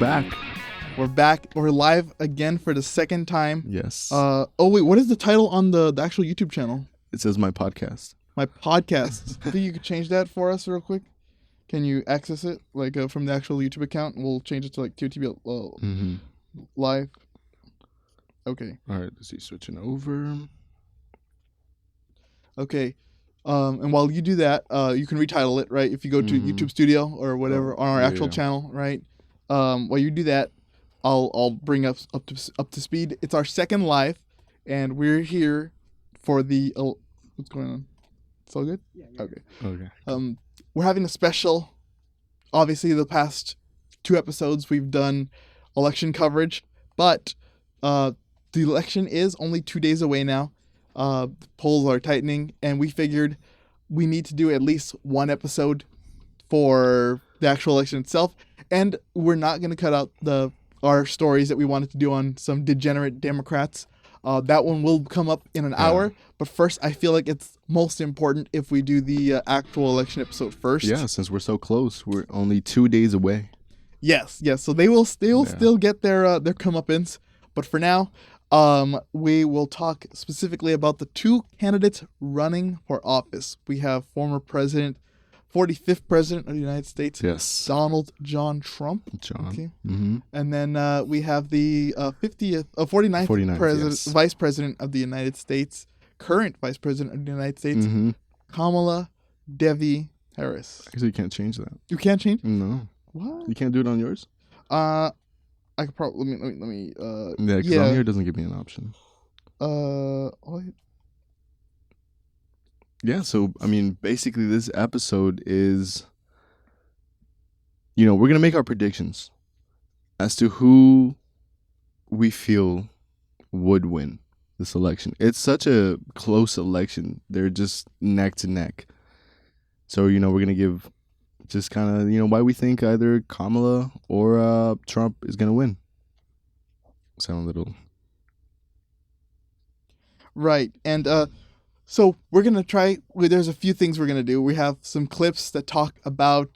back. We're back. We're live again for the second time. Yes. Oh wait, what is the title on the actual YouTube channel? It says my podcast. My podcast. I think you could change that for us real quick. Can you access it from the actual YouTube account? We'll change it to TOTB live. Okay. All right. Let's see. Switching over. Okay. And while you do that, you can retitle it, right? If you go to YouTube Studio or whatever on our actual channel, right? While you do that, I'll bring us up to speed. It's our second live, and we're here for the what's going on? It's all good? Yeah. Okay. We're having a special. Obviously, the past 2 episodes we've done election coverage, but the election is only 2 days away now. The polls are tightening, and we figured we need to do at least one episode for the actual election itself. And we're not going to cut out our stories that we wanted to do on some degenerate Democrats. That one will come up in an hour. But first, I feel like it's most important if we do the actual election episode first. Yeah, since we're so close, we're only 2 days away. Yes. So they will still get their comeuppance. But for now, we will talk specifically about the 2 candidates running for office. We have former 45th president of the United States, yes, Donald John Trump. Okay. And then we have the 49th vice president of the United States, current vice president of the United States, Kamala Devi Harris. Actually, you can't change that. You can't change? No. What? You can't do it on yours? I could probably let me. Yeah, because on here it doesn't give me an option. Yeah, so, I mean, basically this episode is, we're going to make our predictions as to who we feel would win this election. It's such a close election. They're just neck to neck. So, we're going to give just kind of, why we think either Kamala or Trump is going to win. Sound a little... Right, and... So we're going to try, there's a few things we're going to do. We have some clips that talk about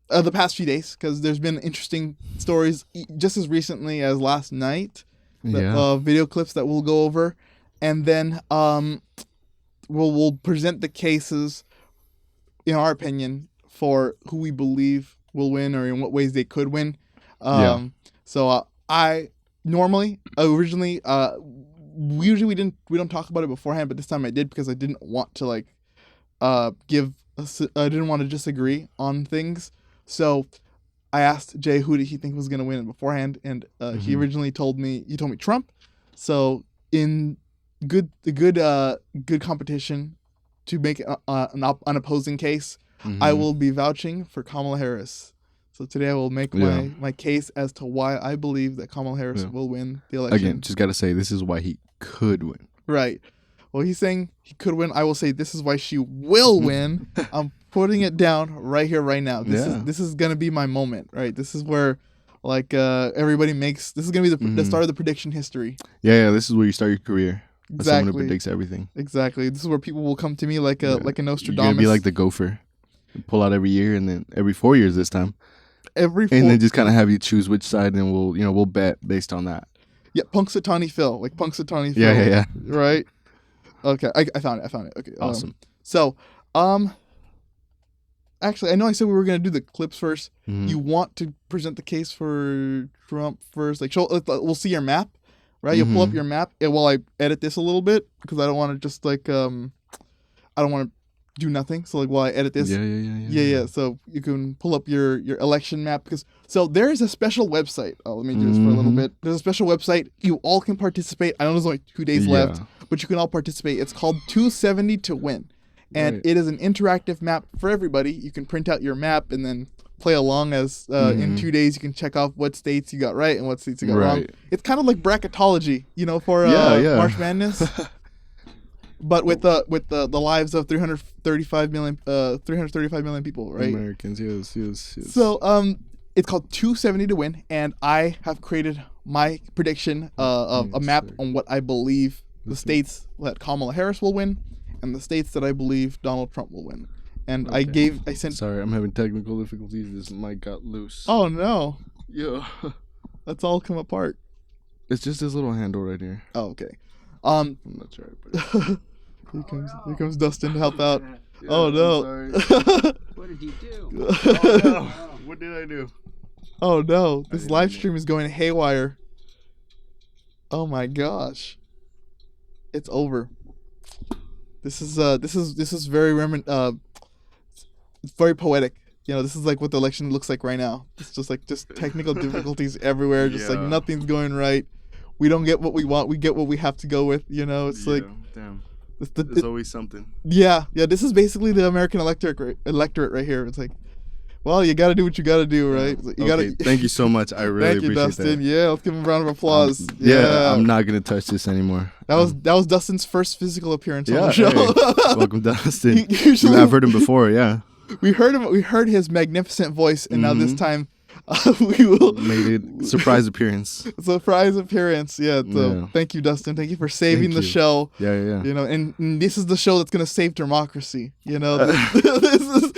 the past few days, because there's been interesting stories just as recently as last night, video clips that we'll go over. And then we'll present the cases, in our opinion, for who we believe will win or in what ways they could win. So originally... Usually we don't talk about it beforehand, but this time I did because I didn't want to I didn't want to disagree on things. So I asked Jay who did he think was going to win it beforehand, and he originally told me Trump. So in good competition to make an opposing case, I will be vouching for Kamala Harris. So today I will make my case as to why I believe that Kamala Harris will win the election. Again, just got to say, this is why he could win. Right. Well, he's saying he could win. I will say this is why she will win. I'm putting it down right here, right now. This is going to be my moment, right? This is where everybody makes... This is going to be the start of the prediction history. Yeah, this is where you start your career. Exactly. As someone who predicts everything. Exactly. This is where people will come to me like a Nostradamus. You're going to be like the gopher. Pull out every year, and then every 4 years this time. And then just kind of have you choose which side, and we'll bet based on that. Yeah, Punxsutawney Phil, like Punxsutawney Phil. Yeah. Right. Okay, I found it. Okay, awesome. Actually, I know I said we were gonna do the clips first. You want to present the case for Trump first? We'll see your map, right? You'll pull up your map while I edit this a little bit because I don't want to just I don't want to do nothing. So while I edit this, yeah. So you can pull up your election map so there is a special website. Let me do this for a little bit. There's a special website. You all can participate. I know there's only 2 days left, but you can all participate. It's called 270 to Win, and it is an interactive map for everybody. You can print out your map and then play along as in 2 days. You can check off what states you got right and what states you got wrong. It's kind of like bracketology, for March Madness. But with the lives of 335 million people, right? Americans, yes. So it's called 270 to Win, and I have created my prediction of a map on what I believe the states that Kamala Harris will win, and the states that I believe Donald Trump will win. And I sent. Sorry, I'm having technical difficulties. This mic got loose. Oh no! Yeah. That's all come apart. It's just this little handle right here. Oh, okay. I'm not sure. But... Here comes Dustin to help out. Yeah, oh no. What did you do? Oh no. What did I do? Oh no. This live stream is going haywire. Oh my gosh. It's over. This is very it's very poetic. You know, this is like what the election looks like right now. It's just like technical difficulties everywhere. Just like nothing's going right. We don't get what we want. We get what we have to go with. You know, it's like damn. It's There's always something. Yeah. This is basically the American electorate right here. It's like, well, you got to do what you got to do, right? Like, you gotta. Thank you so much. I really Thank you, appreciate Dustin. that. Yeah, let's give him a round of applause. I'm not gonna touch this anymore. That was Dustin's first physical appearance on the show. Hey, welcome, Dustin. Usually, I've heard him before. Yeah. We heard his magnificent voice, and now this time we will made a surprise appearance. Surprise appearance. Yeah. So thank you, Dustin. Thank you for saving the show. Yeah. You know, and this is the show that's gonna save democracy. You know, this is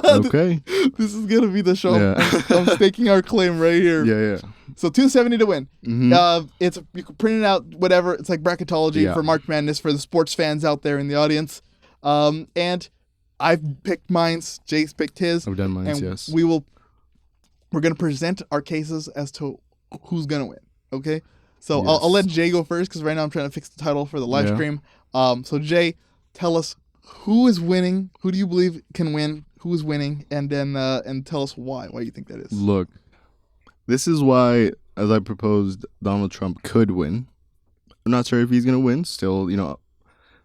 okay. This is gonna be the show. Yeah. I'm staking our claim right here. Yeah. So 270 to win. It's you can print it out, whatever. It's like bracketology for March Madness for the sports fans out there in the audience. And I've picked mines. Jay's picked his. I've done mine. And yes. We're gonna present our cases as to who's gonna win. Okay. So I'll let Jay go first because right now I'm trying to fix the title for the live stream. So Jay, tell us who is winning. Who do you believe can win? Who is winning? And then and tell us why. Why you think that is? Look, this is why, as I proposed, Donald Trump could win. I'm not sure if he's gonna win. Still,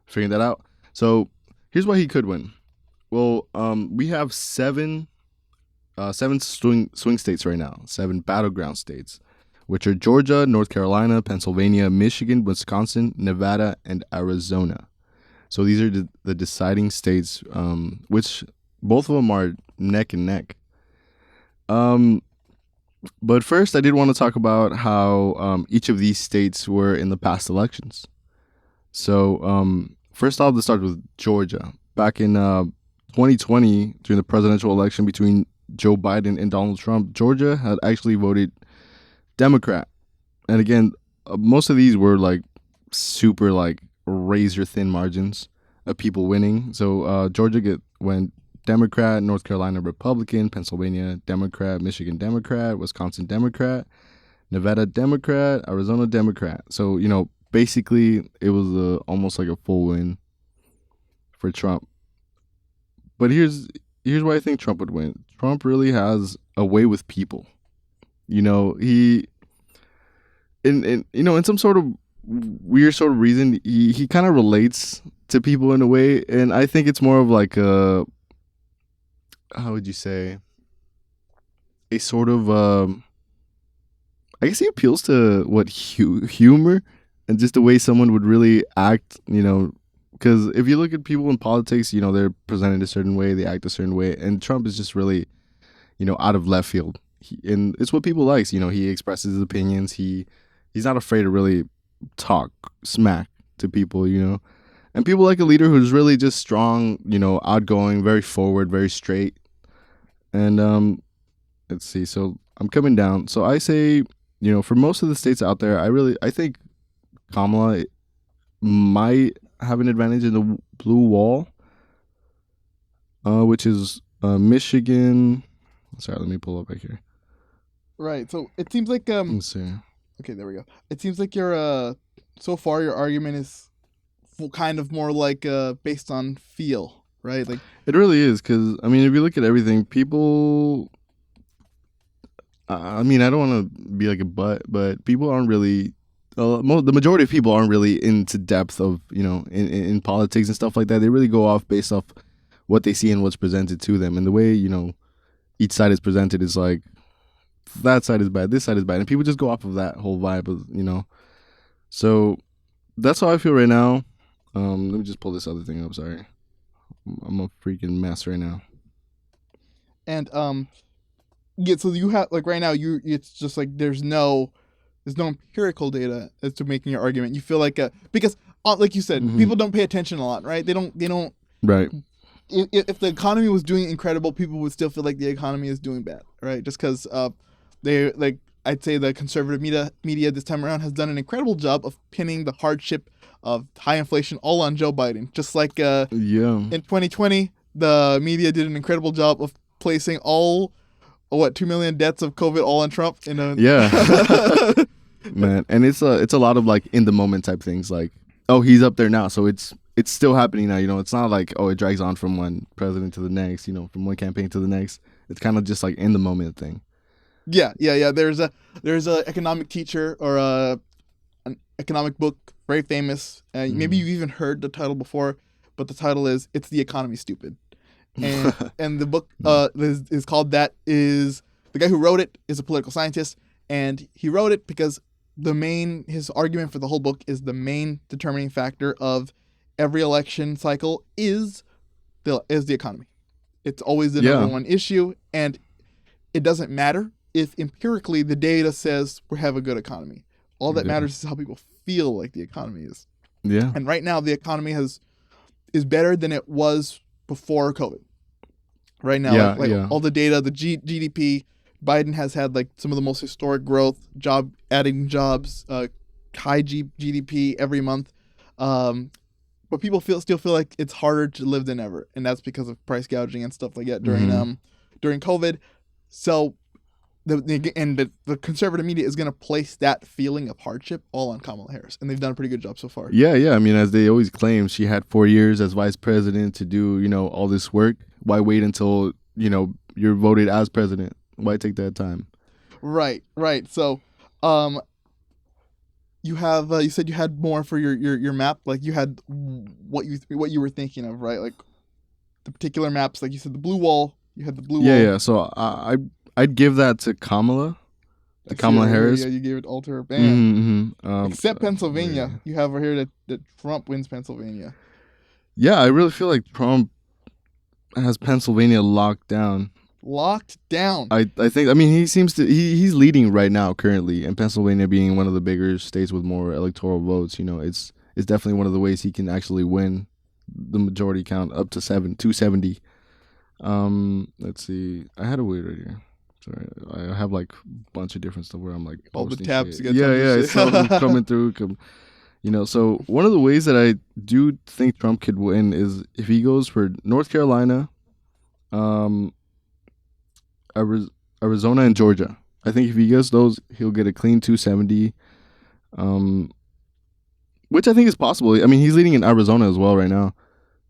figuring that out. So here's why he could win. Well, we have seven swing states right now, 7 battleground states, which are Georgia, North Carolina, Pennsylvania, Michigan, Wisconsin, Nevada, and Arizona. So these are the deciding states, which both of them are neck and neck. But first, I did want to talk about how each of these states were in the past elections. So first, I'll start with Georgia. Back in 2020, during the presidential election between Joe Biden and Donald Trump, Georgia had actually voted Democrat. And again, most of these were like super like razor thin margins of people winning. So Georgia went Democrat, North Carolina Republican, Pennsylvania Democrat, Michigan Democrat, Wisconsin Democrat, Nevada Democrat, Arizona Democrat. So, basically it was almost like a full win for Trump. But here's why I think Trump would win. Trump really has a way with people. He in some sort of weird sort of reason, he kind of relates to people in a way, and I think it's more of like a, how would you say, a sort of I guess he appeals to what humor and just the way someone would really act, because if you look at people in politics, they're presented a certain way, they act a certain way, and Trump is just really, out of left field. And it's what people like. He expresses his opinions. He's not afraid to really talk smack to people, and people like a leader who's really just strong, outgoing, very forward, very straight. And let's see. So I'm coming down. So I say, for most of the states out there, I think Kamala might have an advantage in the blue wall, which is Michigan. Sorry, let me pull up back here. Right. So it seems like Let's see. Okay, there we go. It seems like your so far your argument is kind of more like based on feel, right? Like it really is, because if you look at everything, people. I don't want to be like a but people aren't really. The majority of people aren't really into depth of in politics and stuff like that. They really go off based off what they see and what's presented to them, and the way each side is presented is like that side is bad, this side is bad, and people just go off of that whole vibe of So that's how I feel right now. Let me just pull this other thing up. Sorry, I'm a freaking mess right now. And so you have like right now it's just like there's no empirical data as to making your argument. You feel like because like you said, people don't pay attention a lot, right? They don't. Right. If the economy was doing incredible, people would still feel like the economy is doing bad, right? Just because I'd say the conservative media this time around has done an incredible job of pinning the hardship of high inflation all on Joe Biden. Just like in 2020, the media did an incredible job of placing all 2 million deaths of COVID all on Trump. Man, and it's a lot of like in the moment type things. Like, oh, he's up there now, so it's still happening now. It's not like, oh, it drags on from one president to the next. From one campaign to the next. It's kind of just like in the moment thing. Yeah. There's a economic teacher or an economic book, very famous. Maybe you've even heard the title before, but the title is "It's the Economy, Stupid," and the book is called that. Is the guy who wrote it is a political scientist, and he wrote it because his argument for the whole book is the main determining factor of every election cycle is the economy. It's always the number one issue, and it doesn't matter if empirically the data says we have a good economy. All that matters is how people feel like the economy is. Yeah. And right now the economy is better than it was before COVID. Right now, all the data, the GDP, Biden has had like some of the most historic growth, adding jobs, high GDP every month. But people still feel like it's harder to live than ever, and that's because of price gouging and stuff like that during COVID. So the conservative media is going to place that feeling of hardship all on Kamala Harris, and they've done a pretty good job so far. Yeah. I mean, as they always claim, she had 4 years as vice president to do all this work. Why wait until you're voted as president? Why take that time? Right. So, you said you had more for your map. Like you had what you were thinking of, right? Like the particular maps. Like you said, the blue wall. You had the blue wall. Yeah. So I'd give that to Kamala, Kamala Harris. Yeah, you gave it all to her. Bam. Except Pennsylvania. Yeah. You have over here that Trump wins Pennsylvania. Yeah, I really feel like Trump has Pennsylvania locked down. I think. I mean, he's leading right now currently, and Pennsylvania being one of the bigger states with more electoral votes. It's definitely one of the ways he can actually win the majority count up to 270. Let's see. I had a weird right here. Sorry, I have like a bunch of different stuff where I'm like all the posting tabs. Shit. Yeah. So coming through. So one of the ways that I do think Trump could win is if he goes for North Carolina, Arizona and Georgia. I think if he gets those, he'll get a clean 270, which I think is possible. I mean, he's leading in Arizona as well right now,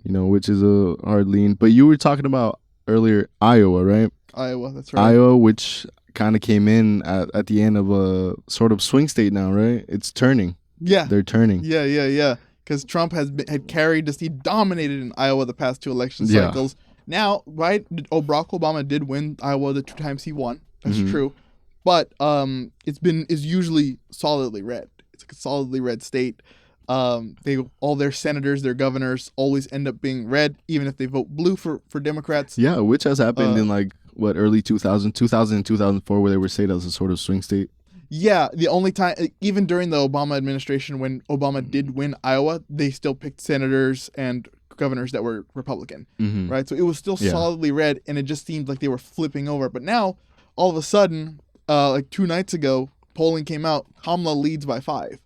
which is a hard lean. But you were talking about earlier Iowa, right? Iowa, that's right. Iowa, which kind of came in at the end of a sort of swing state now, right? It's turning. Yeah. They're turning. Yeah. Because Trump had carried this. He dominated in Iowa the past 2 election cycles. Now, right, Barack Obama did win Iowa the 2 times he won. That's true. But it's usually solidly red. It's like a solidly red state. All their senators, their governors always end up being red, even if they vote blue for Democrats. Yeah, which has happened in early 2000 and 2004, where they were stated as a sort of swing state. Yeah, the only time, even during the Obama administration, when Obama did win Iowa, they still picked senators and governors that were Republican, right? So it was still solidly red, and it just seemed like they were flipping over. But now, all of a sudden, like 2 nights ago, polling came out, Kamala leads by 5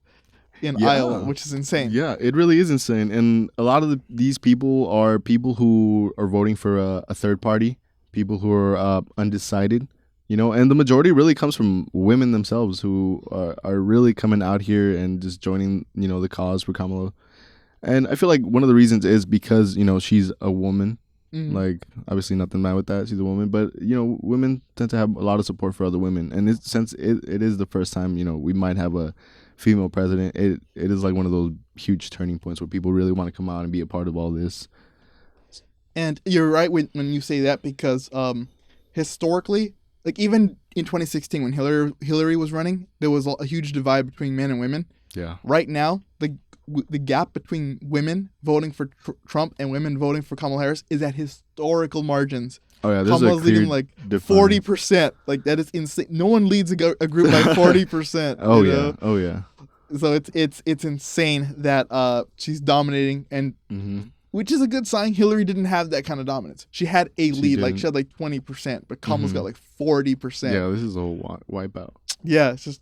in Iowa, which is insane. Yeah, it really is insane. And a lot of these people are people who are voting for a third party, people who are undecided. And the majority really comes from women themselves who are really coming out here and just joining, the cause for Kamala. And I feel like one of the reasons is because, she's a woman. Like, obviously nothing bad with that. She's a woman. But, women tend to have a lot of support for other women. And since it is the first time, we might have a female president, it is like one of those huge turning points where people really want to come out and be a part of all this. And you're right when you say that because historically, like even in 2016 when Hillary was running, there was a huge divide between men and women. Yeah. Right now, the gap between women voting for Trump and women voting for Kamala Harris is at historical margins. Oh yeah, there's Kamala's a clear leading like 40%. Like that is insane. No one leads a group by 40%. Oh yeah. So it's insane that she's dominating, and which is a good sign. Hillary didn't have that kind of dominance. She had a lead, like didn't. she had like 20%, but Kamala's got like 40%. Yeah, this is a whole wipeout. Yeah, it's just,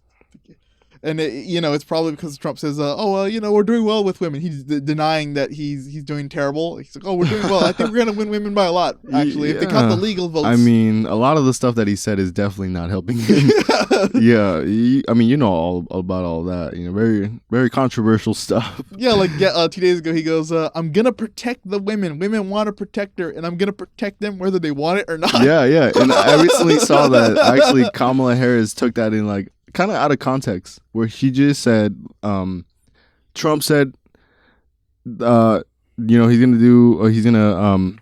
and it's probably because Trump says, we're doing well with women. He's denying that he's doing terrible. He's like, oh, we're doing well. I think we're gonna win women by a lot, actually, if they count the legal votes. I mean, a lot of the stuff that he said is definitely not helping him. Yeah, you know all about all that. Very, very controversial stuff. Yeah, like 2 days ago, he goes, I'm gonna protect the women. Women want to protect her, and I'm gonna protect them whether they want it or not. Yeah, and I recently saw that actually Kamala Harris took that in like kind of out of context, where she just said, Trump said, he's gonna do, or he's gonna,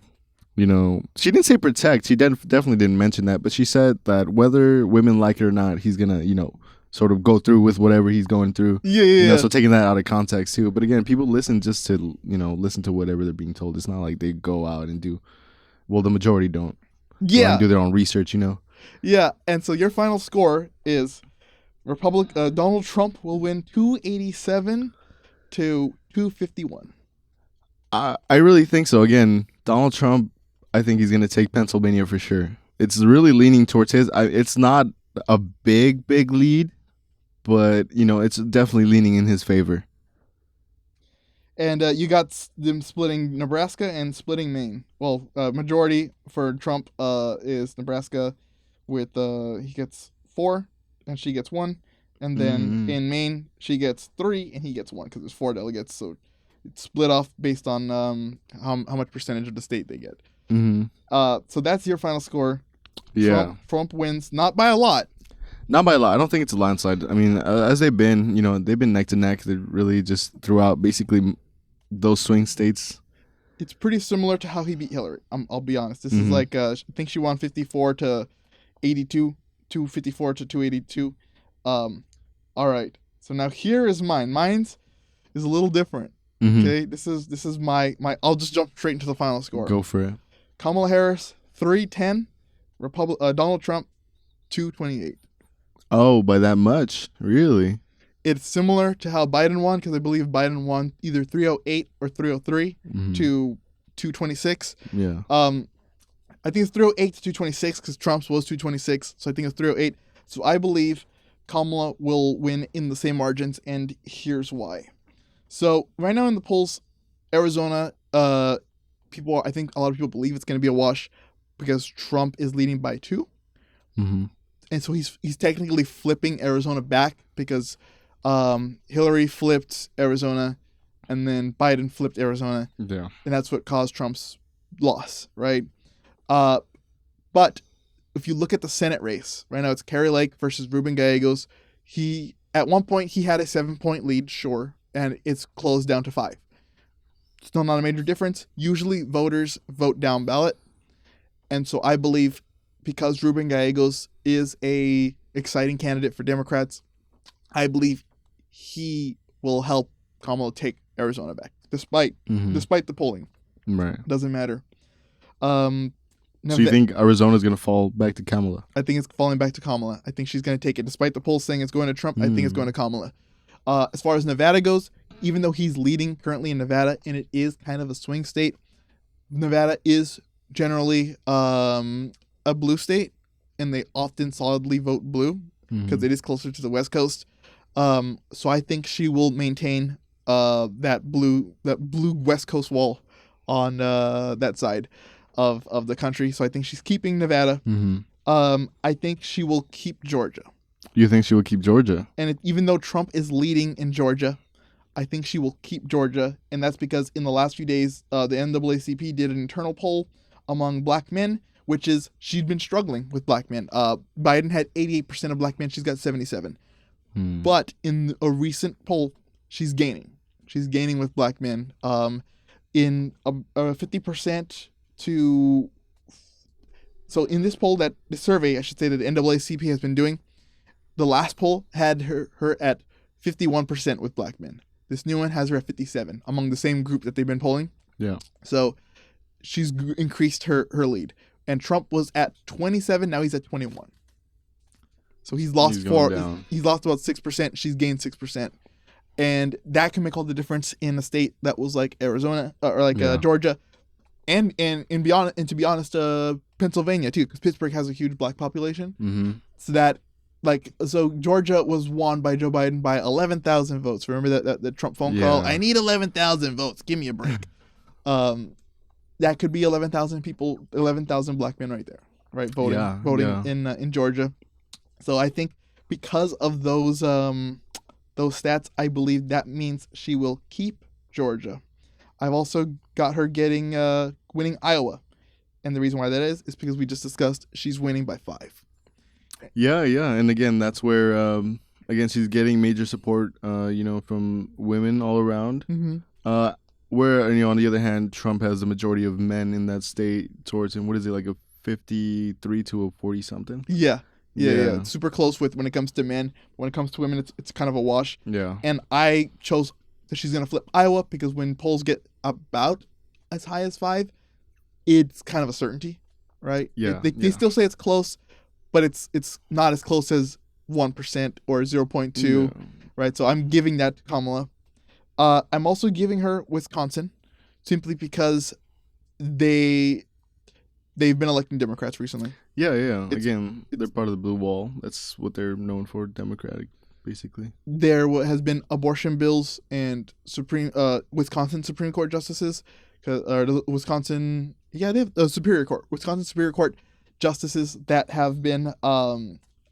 she didn't say protect. She definitely didn't mention that, but she said that whether women like it or not, he's gonna, sort of go through with whatever he's going through. Yeah. So taking that out of context too. But again, people listen just to, listen to whatever they're being told. It's not like they go out and do, well, the majority don't. Yeah. And do their own research, Yeah, and so your final score is Donald Trump will win 287 to 251. I really think so. Again, Donald Trump, I think he's going to take Pennsylvania for sure. It's really leaning towards his. It's not a big lead, but, it's definitely leaning in his favor. And you got them splitting Nebraska and splitting Maine. Well, majority for Trump is Nebraska with, he gets 4 and she gets 1. And then in Maine, she gets 3 and he gets 1 because there's 4 delegates. So it's split off based on how much percentage of the state they get. So that's your final score. Yeah. Trump wins, not by a lot. Not by a lot. I don't think it's a landslide. I mean, as they've been, they've been neck to neck. They really just throughout basically those swing states. It's pretty similar to how he beat Hillary. I'll be honest. This is like, I think she won 54 to 82, 254 to 282. All right. So now here is mine. Mine's is a little different. Okay. This is my. I'll just jump straight into the final score. Go for it. Kamala Harris 310, Donald Trump 228. Oh, by that much? Really? It's similar to how Biden won, because I believe Biden won either 308 or 303 to 226. Yeah. I think it's 308 to 226 because Trump's was 226, so I think it's 308. So I believe Kamala will win in the same margins, and here's why. So right now in the polls, Arizona, I think a lot of people believe it's going to be a wash because Trump is leading by 2. And so he's technically flipping Arizona back because Hillary flipped Arizona and then Biden flipped Arizona. Yeah. And that's what caused Trump's loss, right? But if you look at the Senate race, right now it's Kari Lake versus Ruben Gallegos. At one point he had a 7-point lead, sure, and it's closed down to 5. Still not a major difference. Usually voters vote down ballot. And so I believe because Ruben Gallegos is a exciting candidate for Democrats, I believe he will help Kamala take Arizona back, despite the polling. Right. Doesn't matter. So you think Arizona's going to fall back to Kamala? I think it's falling back to Kamala. I think she's going to take it. Despite the polls saying it's going to Trump, I think it's going to Kamala. As far as Nevada goes, even though he's leading currently in Nevada, and it is kind of a swing state, Nevada is generally a blue state, and they often solidly vote blue because it is closer to the West Coast. So I think she will maintain that blue West Coast wall on that side of the country. So I think she's keeping Nevada. I think she will keep Georgia. You think she will keep Georgia? And even though Trump is leading in Georgia, I think she will keep Georgia. And that's because in the last few days, the NAACP did an internal poll among black men, which is she'd been struggling with black men. Biden had 88% of black men. She's got 77. But in a recent poll, she's gaining. She's gaining with black men in 50% to... So in this poll, the survey, I should say, that the NAACP has been doing, the last poll had her at 51% with black men. This new one has her at 57 among the same group that they've been polling. Yeah. So she's increased her lead. And Trump was at 27. Now he's at 21. So he's lost about 6%. She's gained 6%. And that can make all the difference in a state that was like Arizona or like Georgia, and to be honest, Pennsylvania too, because Pittsburgh has a huge black population. Mm-hmm. So that Georgia was won by Joe Biden by 11,000 votes. Remember that Trump phone call? I need 11,000 votes. Give me a break. That could be 11,000 people, 11,000 black men right there, right? Voting in Georgia. So I think because of those stats, I believe that means she will keep Georgia. I've also got her winning Iowa. And the reason why that is because we just discussed she's winning by 5. Yeah. And again, that's where, again, she's getting major support, from women all around. Mm-hmm. Where, on the other hand, Trump has the majority of men in that state towards him. What is it, like a 53 to a 40-something? Yeah. It's super close when it comes to men. When it comes to women, it's kind of a wash. Yeah. And I chose that she's going to flip Iowa because when polls get about as high as 5, it's kind of a certainty, right? Yeah. They still say it's close, but it's not as close as 1% or 0.2, right? So I'm giving that to Kamala. I'm also giving her Wisconsin simply because they've been electing Democrats recently. Yeah. Again, they're part of the blue wall. That's what they're known for, Democratic, basically. There has been abortion bills and Wisconsin Supreme Court justices, or Wisconsin Superior Court justices that have been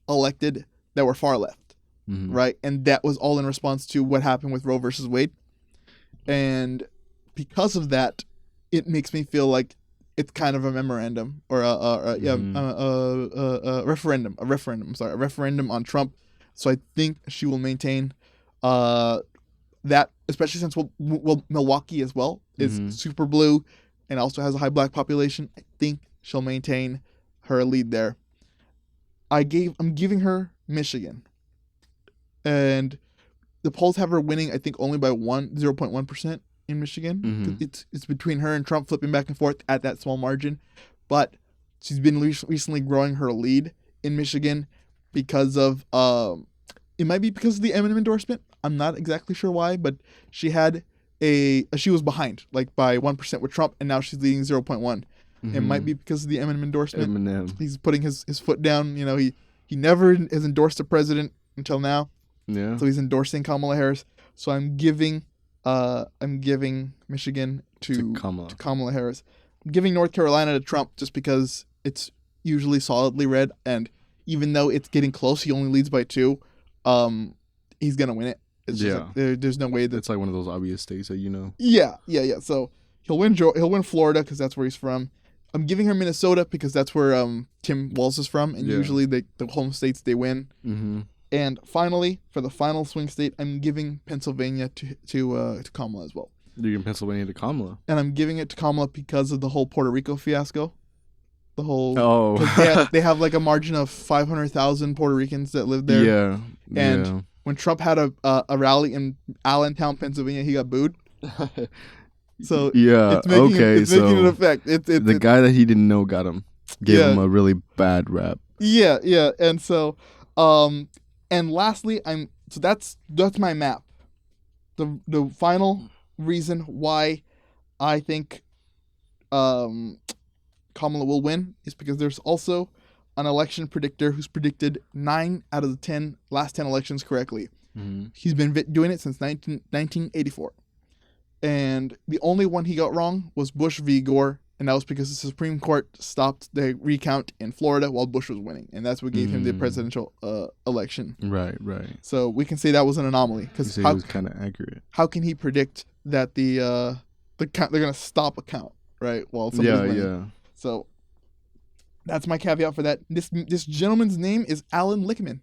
elected that were far left. Mm-hmm. Right, and that was all in response to what happened with Roe versus Wade, and because of that, it makes me feel like it's kind of a memorandum or a referendum. A referendum on Trump. So I think she will maintain that, especially since Milwaukee as well is super blue and also has a high black population. I think she'll maintain her lead there. I'm giving her Michigan. And the polls have her winning, I think, only by 0.1% in Michigan. Mm-hmm. It's between her and Trump flipping back and forth at that small margin. But she's been recently growing her lead in Michigan because of, it might be because of the Eminem endorsement. I'm not exactly sure why, but she was behind, like by 1% with Trump, and now she's leading 0.1. Mm-hmm. It might be because of the Eminem endorsement. He's putting his foot down. He never has endorsed a president until now. Yeah. So he's endorsing Kamala Harris. So I'm giving Michigan to Kamala Harris. I'm giving North Carolina to Trump just because it's usually solidly red, and even though it's getting close, he only leads by 2. He's gonna win it. It's just like, there's no way that it's like one of those obvious states that Yeah. So he'll win Florida because that's where he's from. I'm giving her Minnesota because that's where Tim Walz is from, and usually the home states they win. Mm-hmm. And finally, for the final swing state, I'm giving Pennsylvania to Kamala as well. You're giving Pennsylvania to Kamala, and I'm giving it to Kamala because of the whole Puerto Rico fiasco. The whole they have like a margin of 500,000 Puerto Ricans that live there. Yeah, and when Trump had a rally in Allentown, Pennsylvania, he got booed. So it's making an effect. The guy that he didn't know got him, gave him a really bad rap. Yeah, and so. And lastly, that's my map. The final reason why I think Kamala will win is because there's also an election predictor who's predicted 9 out of the last 10 elections correctly. Mm-hmm. He's been doing it since 1984. And the only one he got wrong was Bush v. Gore. And that was because the Supreme Court stopped the recount in Florida while Bush was winning. And that's what gave him the presidential election. Right. So we can say that was an anomaly. Because he was kind of accurate. How can he predict that the count, they're going to stop a count, right? While somebody's winning. Yeah. So that's my caveat for that. This gentleman's name is Alan Lichtman.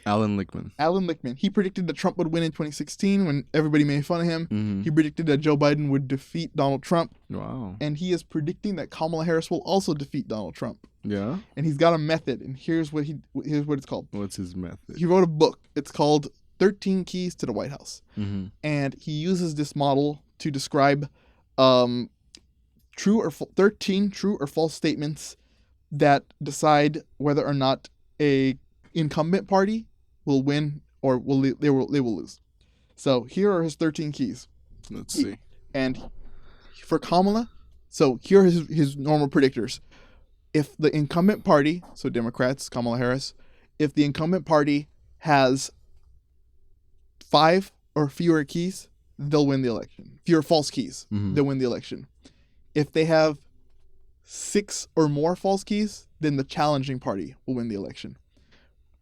Alan Lichtman. He predicted that Trump would win in 2016 when everybody made fun of him. Mm-hmm. He predicted that Joe Biden would defeat Donald Trump. Wow. And he is predicting that Kamala Harris will also defeat Donald Trump. Yeah. And he's got a method, and here's what it's called. What's his method? He wrote a book. It's called 13 Keys to the White House. Mm-hmm. And he uses this model to describe 13 true or false statements that decide whether or not a incumbent party will win or they will lose. So here are his 13 keys. Let's see. And for Kamala, so here are his normal predictors. If the incumbent party, so Democrats, Kamala Harris, if the incumbent party has 5 or fewer keys, they'll win the election. Fewer false keys, they'll win the election. If they have 6 or more false keys, then the challenging party will win the election.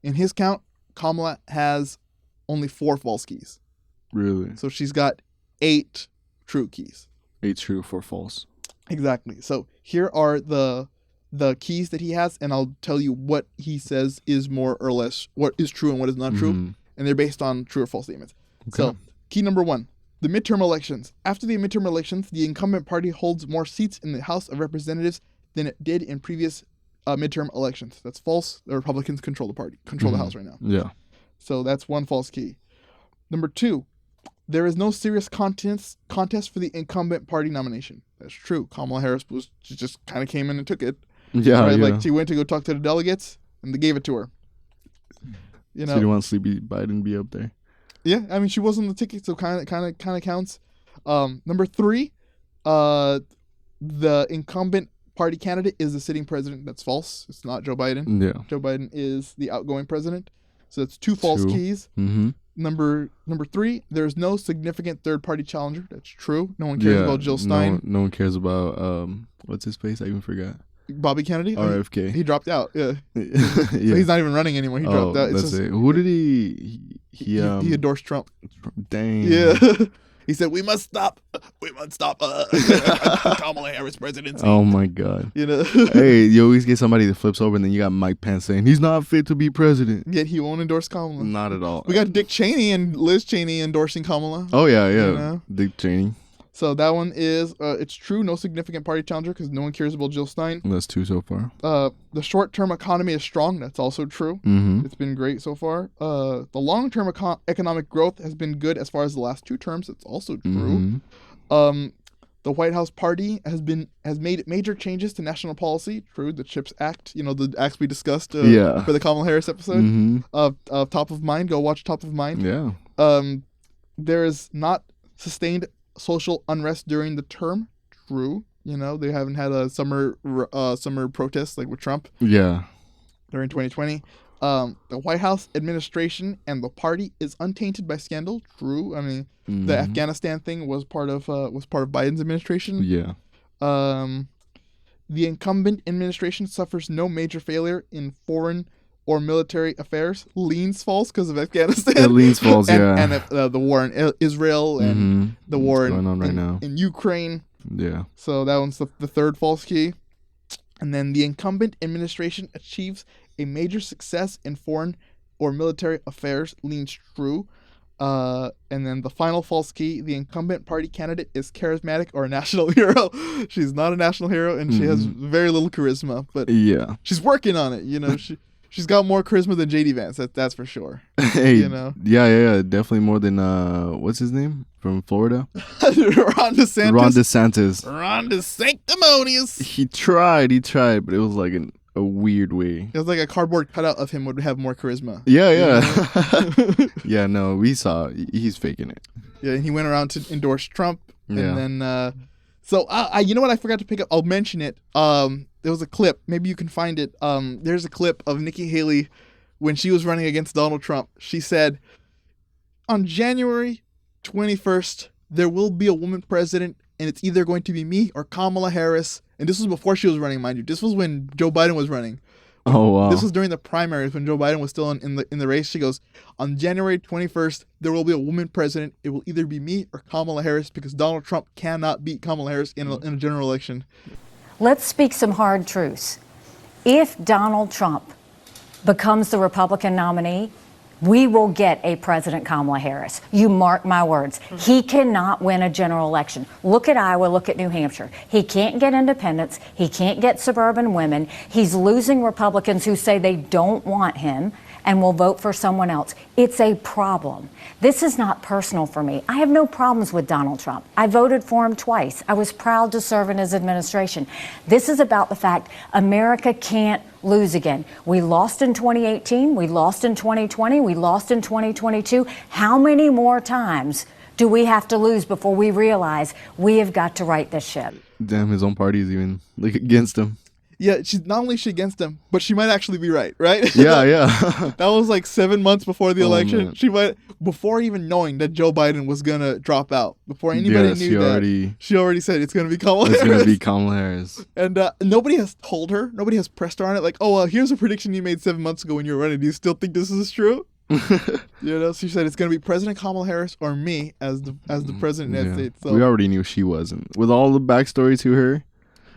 In his count, Kamala has only 4 false keys. Really? So she's got 8 true keys. 8 true, 4 false. Exactly. So here are the keys that he has, and I'll tell you what he says is more or less what is true and what is not true, and they're based on true or false statements. Okay. So key number 1, the midterm elections. After the midterm elections, the incumbent party holds more seats in the House of Representatives than it did in previous midterm elections. That's false. The Republicans control the House right now. Yeah. So that's one false key. Number 2, there is no serious contest for the incumbent party nomination. That's true. Kamala Harris she just kind of came in and took it. Yeah, right? yeah. Like she went to go talk to the delegates, and they gave it to her. You know, So you want Sleepy Biden be up there? Yeah, I mean she was on the ticket, so kind of counts. Number 3, the incumbent party candidate is the sitting president. That's false. It's not Joe Biden. Yeah. Joe Biden is the outgoing president. So that's 2 false keys. Mm-hmm. Number 3, there's no significant third party challenger. That's true. No one cares about Jill Stein. No one cares about what's his face? I even forgot. Bobby Kennedy. RFK. He dropped out. Yeah. Yeah. So he's not even running anymore. He dropped out. That's it. Who did he he endorsed Trump. Dang. Yeah. He said we must stop Kamala Harris presidency. Oh my God. You know. Hey, you always get somebody that flips over, and then you got Mike Pence saying he's not fit to be president. Yet he won't endorse Kamala. Not at all. We got Dick Cheney and Liz Cheney endorsing Kamala. Oh yeah. You know? Dick Cheney. So that one is it's true. No significant party challenger because no one cares about Jill Stein. That's 2 so far. The short-term economy is strong. That's also true. Mm-hmm. It's been great so far. The long-term economic growth has been good as far as the last 2 terms. It's also true. Mm-hmm. The White House party has made major changes to national policy. True. The CHIPS Act, the acts we discussed for the Kamala Harris episode. Mm-hmm. Top of Mind. Go watch Top of Mind. Yeah. There is not sustained social unrest during the term. True. They haven't had a summer protest like with Trump. Yeah. During 2020. The White House administration and the party is untainted by scandal. True. I mean, the Afghanistan thing was part of Biden's administration. Yeah. The incumbent administration suffers no major failure in foreign or military affairs. Leans false because of Afghanistan. It leans false, yeah. And the war in Israel and the war going on right now in Ukraine. Yeah. So that one's the 3rd false key. And then the incumbent administration achieves a major success in foreign or military affairs. Leans true. And then the final false key, the incumbent party candidate is charismatic or a national hero. She's not a national hero, and she has very little charisma. But yeah, she's working on it. She's got more charisma than JD Vance. That's for sure. Hey, yeah, definitely more than what's his name from Florida? Ron DeSantis. Ron DeSantis Sanctimonious. He tried, but it was like a weird way. It was like a cardboard cutout of him would have more charisma. Yeah. Yeah, no, we saw he's faking it. Yeah, and he went around to endorse Trump. And then, so you know what I forgot to pick up? I'll mention it. There was a clip. Maybe you can find it. There's a clip of Nikki Haley when she was running against Donald Trump. She said, on January 21st, there will be a woman president, and it's either going to be me or Kamala Harris. And this was before she was running, mind you. This was when Joe Biden was running. Oh, wow. This was during the primaries when Joe Biden was still in the race. She goes, on January 21st, there will be a woman president. It will either be me or Kamala Harris because Donald Trump cannot beat Kamala Harris in a general election. Let's speak some hard truths. If Donald Trump becomes the Republican nominee, we will get a President Kamala Harris. You mark my words. He cannot win a general election. Look at Iowa, look at New Hampshire. He can't get independents. He can't get suburban women. He's losing Republicans who say they don't want him. and will vote for someone else. It's a problem. This is not personal for me. I have no problems with Donald Trump. I voted for him twice. I was proud to serve in his administration. This is about the fact America can't lose again. We lost in 2018, we lost in 2020, we lost in 2022. How many more times do we have to lose before we realize we have got to right this ship? Damn, his own party is even like against him. Yeah, she's not only is she against him, but she might actually be right, right? Yeah, yeah. That was like 7 months before the election. Man. She might, before even knowing that Joe Biden was gonna drop out, before anybody knew that, she already said it's gonna be Kamala Harris. It's gonna be Kamala Harris. And nobody has told her, nobody has pressed her on it. Like, oh, here's a prediction you made 7 months ago when you were running. Do you still think this is true? She said it's gonna be President Kamala Harris or me as the president of the United States. So. We already knew she wasn't. With all the backstory to her.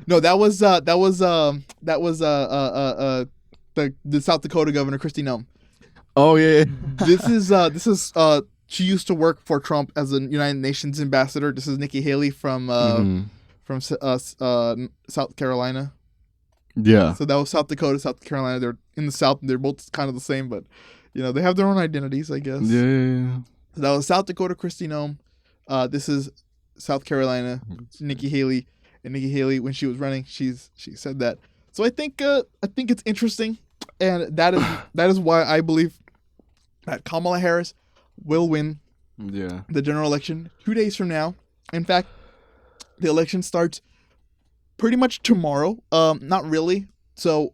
No, that was the South Dakota governor, Kristi Noem. Oh yeah. This is she used to work for Trump as a United Nations ambassador. This is Nikki Haley from South Carolina. Yeah. So that was South Dakota, South Carolina. They're in the South. They're both kind of the same, but they have their own identities, I guess. Yeah. So that was South Dakota, Kristi Noem. This is South Carolina, Nikki Haley. And Nikki Haley, when she was running, she said that. So I think it's interesting, and that is why I believe that Kamala Harris will win the general election 2 days from now. In fact, the election starts pretty much tomorrow. Not really. So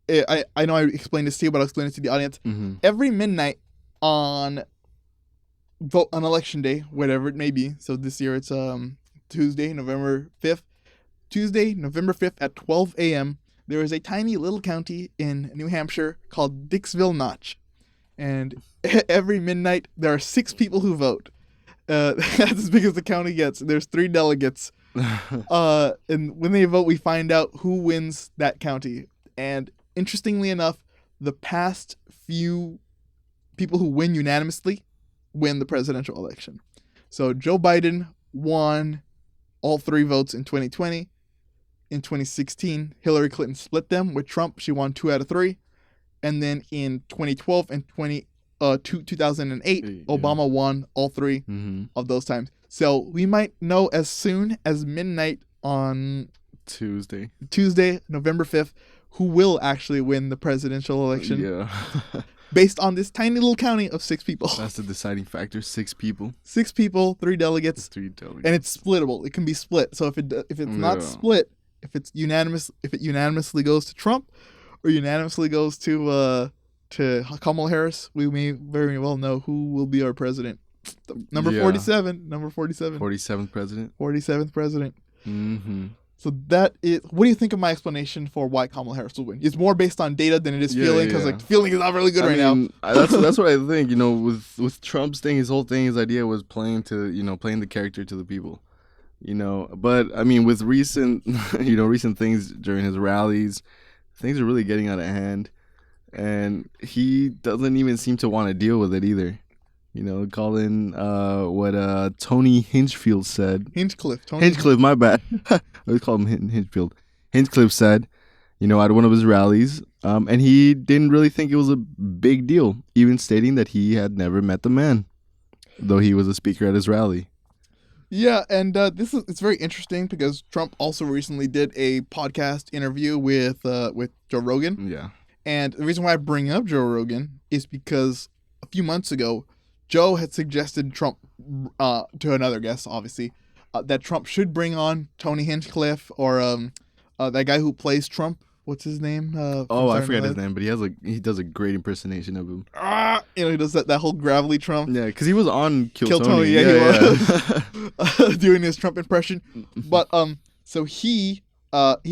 I know I explained this to you, but I'll explain it to the audience. Mm-hmm. Every midnight on election day, whatever it may be. So this year it's Tuesday, November 5th. Tuesday, November 5th at 12 a.m., there is a tiny little county in New Hampshire called Dixville Notch. And every midnight, there are 6 people who vote. That's as big as the county gets. There's 3 delegates. And when they vote, we find out who wins that county. And interestingly enough, the past few people who win unanimously win the presidential election. So Joe Biden won all 3 votes in 2020. In 2016, Hillary Clinton split them with Trump. She won 2 out of 3. And then in 2012 and 2008, Obama won all 3 of those times. So we might know as soon as midnight on Tuesday, November 5th, who will actually win the presidential election. Yeah. Based on this tiny little county of 6 people. That's the deciding factor. 6 people. 6 people, 3 delegates. 3 delegates. And it's splittable. It can be split. So if it's not split, if it unanimously goes to Trump or unanimously goes to Kamala Harris, we may very well know who will be our president. Number 47. 47th president. 47th president. Mm-hmm. So that is. What do you think of my explanation for why Kamala Harris will win? It's more based on data than it is feeling, because the feeling is not really good now. That's what I think. With Trump's thing, his whole thing, his idea was playing the character to the people. But I mean, with recent things during his rallies, things are really getting out of hand, and he doesn't even seem to want to deal with it either. Calling what Tony Hinchfield said. Hinchcliffe, my bad. I always call him Hinchfield. Hinchcliffe said, at one of his rallies, and he didn't really think it was a big deal, even stating that he had never met the man, though he was a speaker at his rally. Yeah, and it's very interesting because Trump also recently did a podcast interview with Joe Rogan. Yeah. And the reason why I bring up Joe Rogan is because a few months ago, Joe had suggested Trump to another guest, obviously, that Trump should bring on Tony Hinchcliffe or that guy who plays Trump. What's his name? I forget his name, but he does a great impersonation of him. He does that whole gravelly Trump. Yeah, because he was on Kill Tony. Yeah, he was doing his Trump impression. But so he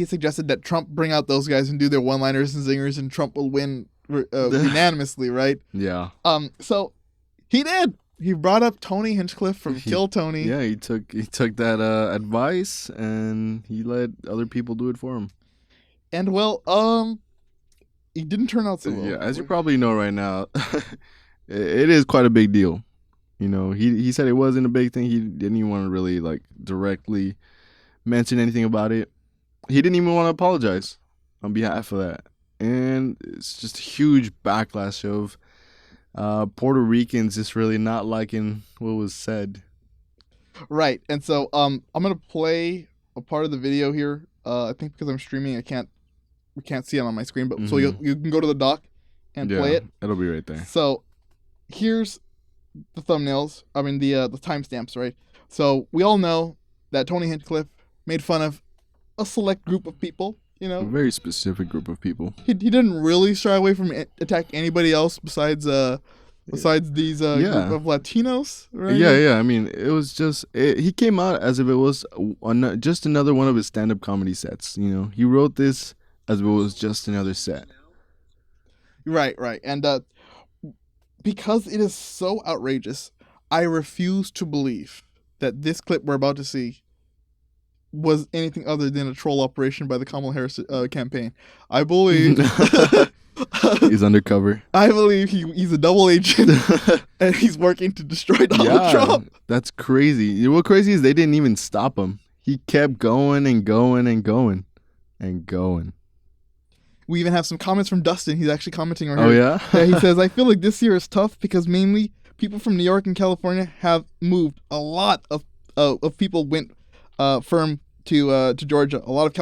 suggested that Trump bring out those guys and do their one-liners and zingers, and Trump will win unanimously, right? Yeah. So he did. He brought up Tony Hinchcliffe from Kill Tony. Yeah, he took that advice and he let other people do it for him. And he didn't turn out so well. Yeah, as you probably know right now, it is quite a big deal. He said it wasn't a big thing. He didn't even want to really directly mention anything about it. He didn't even want to apologize on behalf of that. and it's just a huge backlash of Puerto Ricans just really not liking what was said. Right. And so I'm gonna play a part of the video here. I think because I'm streaming, we can't see it on my screen, but so you can go to the doc and play it. It'll be right there. So here's the thumbnails. I mean the timestamps, right? So we all know that Tony Hinchcliffe made fun of a select group of people. You know, A very specific group of people. he didn't really shy away from attack anybody else besides these group of Latinos, right? Yeah. I mean, it was just he came out as if it was just another one of his stand-up comedy sets. You know, he wrote this as if it was just another set. Right. And because it is so outrageous, I refuse to believe that this clip we're about to see was anything other than a troll operation by the Kamala Harris campaign. I believe He's undercover. I believe he's a double agent and he's working to destroy Donald Trump. That's crazy. You know what crazy is? They didn't even stop him. He kept going and going and going and going. We even have some comments from Dustin. He's actually commenting right Oh, here. yeah? He says, I feel like this year is tough because mainly people from New York and California have moved. A lot of people went firm to Georgia. A lot of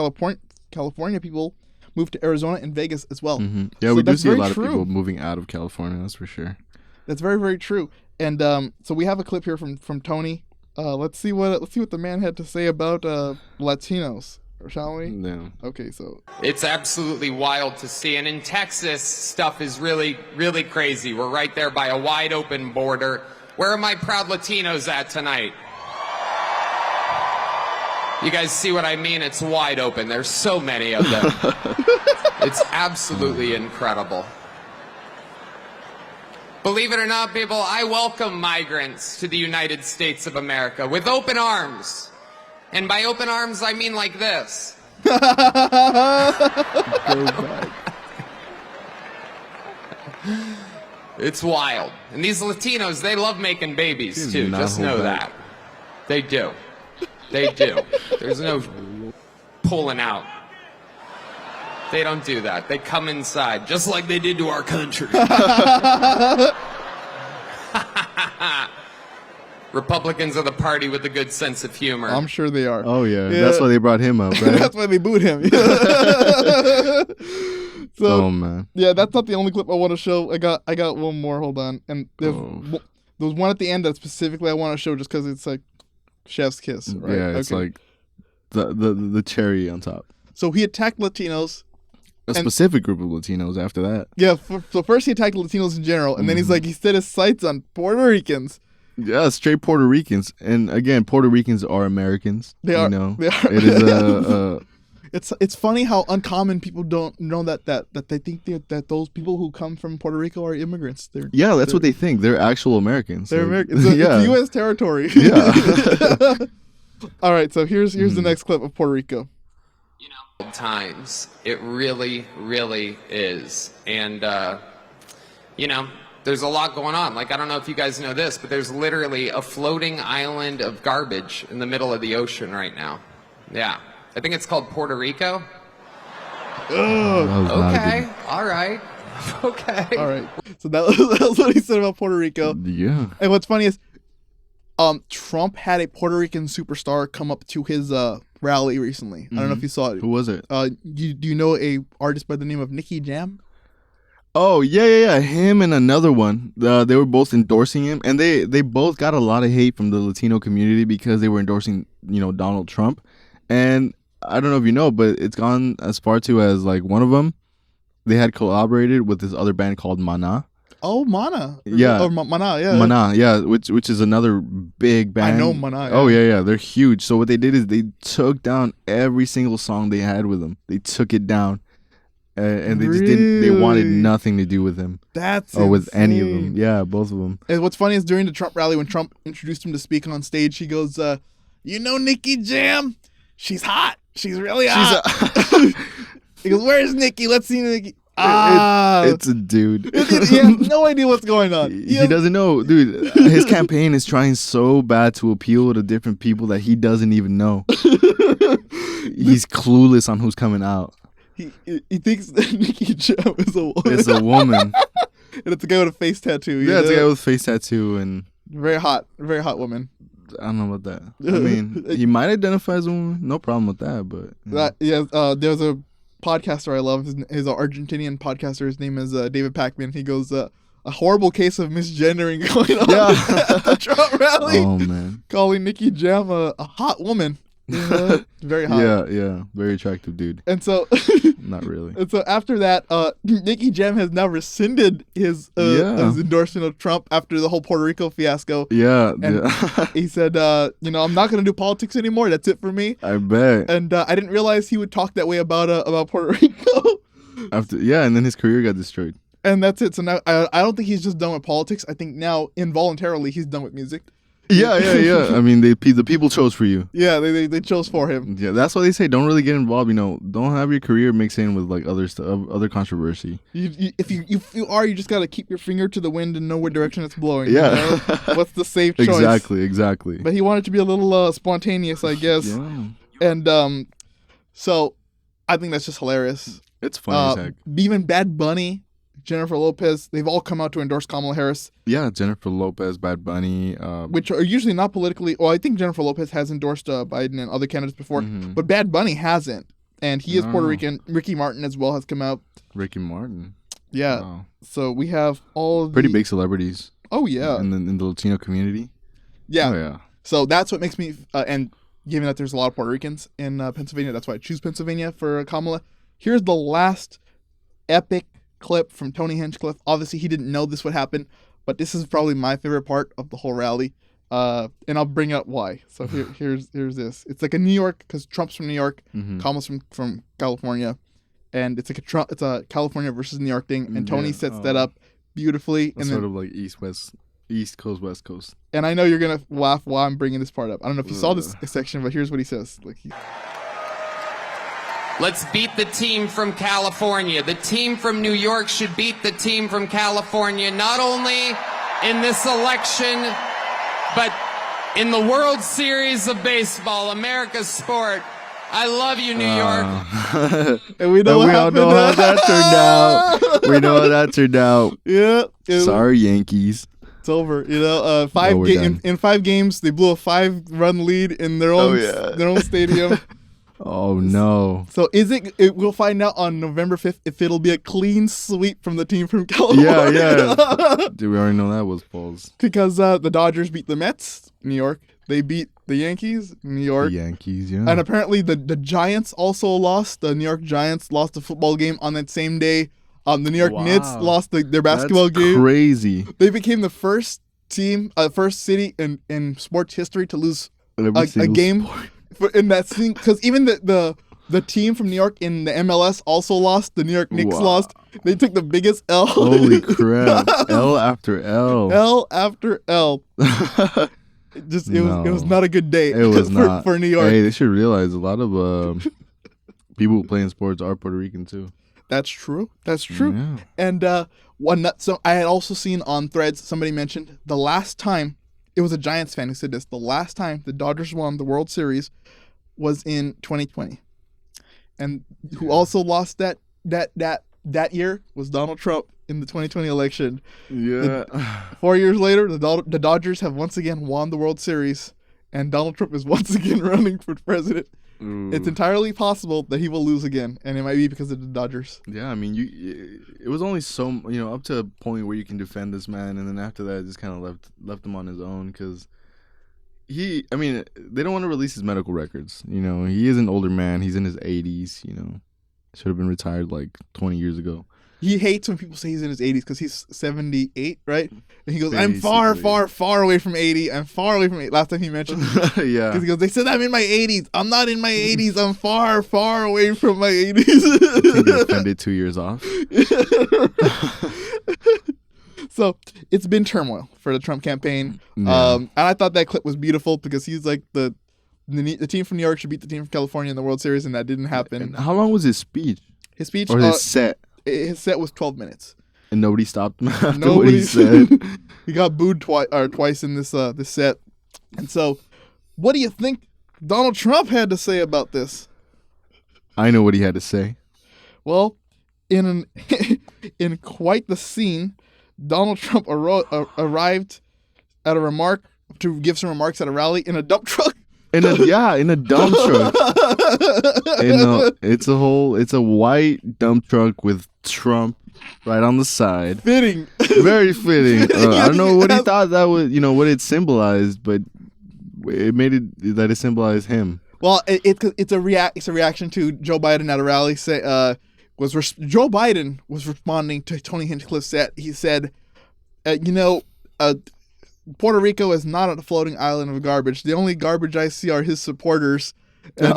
California people moved to Arizona and Vegas as well. Mm-hmm. Yeah, So we do that's see a very lot true. of people moving out of California, that's for sure. That's very, very true. And so we have a clip here from Tony. Let's see what the man had to say about Latinos, shall we? Yeah. Okay, so It's absolutely wild to see. And in Texas, stuff is really, really crazy. We're right there by a wide open border. Where are my proud Latinos at tonight? You guys see what I mean? It's wide open. There's so many of them. It's absolutely incredible. Believe it or not, people, I welcome migrants to the United States of America with open arms. And by open arms, I mean like this. Go back. It's wild. And these Latinos, they love making babies, Do too. not Just hold know back. that. They do. They do. There's no pulling out. They don't do that. They come inside, just like they did to our country. Republicans are the party with a good sense of humor. I'm sure they are. Oh, yeah. That's why they brought him up, right? That's why they booed him. So, Oh, man. yeah, that's not the only clip I want to show. I got one more. Hold on. And there's one at the end that specifically I want to show just because it's like chef's kiss, right? Yeah, it's like the cherry on top. So he attacked Latinos. A specific group of Latinos after that. Yeah, so first he attacked Latinos in general, and then he's like, he set his sights on Puerto Ricans. Yeah, straight Puerto Ricans. And again, Puerto Ricans are Americans. They are. You know? They are. It is It's funny how uncommon people don't know that they think that those people who come from Puerto Rico are immigrants. yeah, that's what they think. They're actual Americans. They're Like, American. It's yeah. U.S. territory. Yeah. All right, so here's the next clip of Puerto Rico. You know, times. It really, really is. And, you know, there's a lot going on. Like, I don't know if you guys know this, but there's literally a floating island of garbage in the middle of the ocean right now. Yeah. I think it's called Puerto Rico. That was not a Okay. All right. Okay. All right, so that was what he said about Puerto Rico. good- Yeah. And what's funny is, Trump had a Puerto Rican superstar come up to his rally recently. I don't know if you saw it. Who was it? Do you know a artist by the name of Nicky Jam? Oh, yeah. Him and another one. They were both endorsing him. And they both got a lot of hate from the Latino community because they were endorsing, Donald Trump. And I don't know if you know, but it's gone as far to as, like, one of them, they had collaborated with this other band called Mana. Oh, Mana. Yeah. Or Mana, yeah. Mana, yeah, which is another big band. I know Mana, Oh, yeah. They're huge. So what they did is they took down every single song they had with him. They took it down. And they just didn't. They wanted Really? nothing to do with him That's or with any of insane. them. Yeah, both of them. And what's funny is during the Trump rally, when Trump introduced him to speak on stage, he goes, you know Nicky Jam? She's hot. She's really hot. He goes, where's Nicky? Let's see Nicky. It's a dude. He has no idea what's going on. He doesn't know, dude. His campaign is trying so bad to appeal to different people that he doesn't even know. He's clueless on who's coming out. he thinks that Nicky Jam is a woman. It's a woman. And it's a guy with a face tattoo. Yeah, it's a guy with a face tattoo, and very hot woman. I don't know about that. I mean, he might identify as a woman. No problem with that, but There's a podcaster I love. He's an Argentinian podcaster. His name is David Pacman. He goes, a horrible case of misgendering going on at the Trump rally. Oh man, calling Nicky Jam a hot woman. Very hot. Yeah, very attractive dude. And so, not really. And so after that, Nicky Jam has now rescinded his endorsement of Trump after the whole Puerto Rico fiasco. Yeah, and he said, I'm not going to do politics anymore. That's it for me. I bet. And I didn't realize he would talk that way about Puerto Rico. And then his career got destroyed. And that's it. So now I don't think he's just done with politics. I think now involuntarily he's done with music. Yeah. I mean, the people chose for you. Yeah, they chose for him. Yeah, that's why they say don't really get involved. Don't have your career mixed in with like other stuff, other controversy. If you are, you just gotta keep your finger to the wind and know what direction it's blowing. Yeah, what's the safe choice? Exactly. But he wanted to be a little spontaneous, I guess. Yeah. And so I think that's just hilarious. It's funny as heck. Even Bad Bunny, Jennifer Lopez, they've all come out to endorse Kamala Harris. Yeah, Jennifer Lopez, Bad Bunny. Which are usually not politically... Well, I think Jennifer Lopez has endorsed Biden and other candidates before, but Bad Bunny hasn't. And he is Puerto Rican. Ricky Martin as well has come out. Ricky Martin? Yeah. Wow. So we have all pretty big celebrities. Oh, yeah. In the Latino community. Yeah. Oh, yeah. So that's what makes me... and given that there's a lot of Puerto Ricans in Pennsylvania, that's why I choose Pennsylvania for Kamala. Here's the last epic clip from Tony Hinchcliffe. Obviously, he didn't know this would happen, but this is probably my favorite part of the whole rally, and I'll bring up why. So here's this. It's like a New York, because Trump's from New York, Kamala's from California, and it's like it's a California versus New York thing, and Tony sets that up beautifully. And sort of like East Coast, West Coast. And I know you're gonna laugh while I'm bringing this part up. I don't know if you saw this section, but here's what he says. Let's beat the team from California. The team from New York should beat the team from California, not only in this election, but in the World Series of Baseball, America's sport. I love you, New York. And we all know how that turned out. We know how that turned out. Yeah. Sorry, Yankees. It's over. In 5 games, they blew a 5-run lead in their own stadium. Oh no! So we'll find out on November 5th if it'll be a clean sweep from the team from California. Yeah. Dude, we already know that was false. Because the Dodgers beat the Mets, New York. They beat the Yankees, New York. The Yankees, yeah. And apparently the Giants also lost. The New York Giants lost a football game on that same day. The New York Knicks lost their basketball game. Crazy. They became the first city in sports history to lose a game. In that scene, because even the team from New York in the MLS also lost. The New York Knicks lost. They took the biggest L. Holy crap! L after L. L after L. It was not a good day. It was not for New York. Hey, they should realize a lot of people who play in sports are Puerto Rican too. That's true. Yeah. And so I had also seen on Threads somebody mentioned the last time. It was a Giants fan who said this. The last time the Dodgers won the World Series was in 2020. And who also lost that year was Donald Trump in the 2020 election. Yeah. 4 years later, the Dodgers have once again won the World Series, and Donald Trump is once again running for president. Ooh. It's entirely possible that he will lose again, and it might be because of the Dodgers. Yeah, I mean, it was only up to a point where you can defend this man, and then after that, just kind of left him on his own because they don't want to release his medical records. He is an older man. He's in his 80s. Should have been retired like 20 years ago. He hates when people say he's in his 80s because he's 78, right? And he goes, I'm far, far, far away from 80. I'm far away from 80. Last time he mentioned yeah. Because he goes, they said I'm in my 80s. I'm not in my 80s. I'm far, far away from my 80s. I think he offended 2 years off. So it's been turmoil for the Trump campaign. Yeah. And I thought that clip was beautiful because he's like the team from New York should beat the team from California in the World Series, and that didn't happen. And how long was his speech? His speech? Or his set? His set was 12 minutes. And nobody stopped him after what he said. He got booed twice in this set. And so, what do you think Donald Trump had to say about this? I know what he had to say. Well, in in quite the scene, Donald Trump arrived at a remark to give some remarks at a rally in a dump truck. In a dump truck. It's a white dump truck with Trump right on the side. Fitting. Very fitting. I don't know what he thought that was, what it symbolized, but it made it that it symbolized him. Well, it's a reaction to Joe Biden at a rally. Joe Biden was responding to Tony Hinchcliffe's set. He said, Puerto Rico is not a floating island of garbage. The only garbage I see are his supporters. And,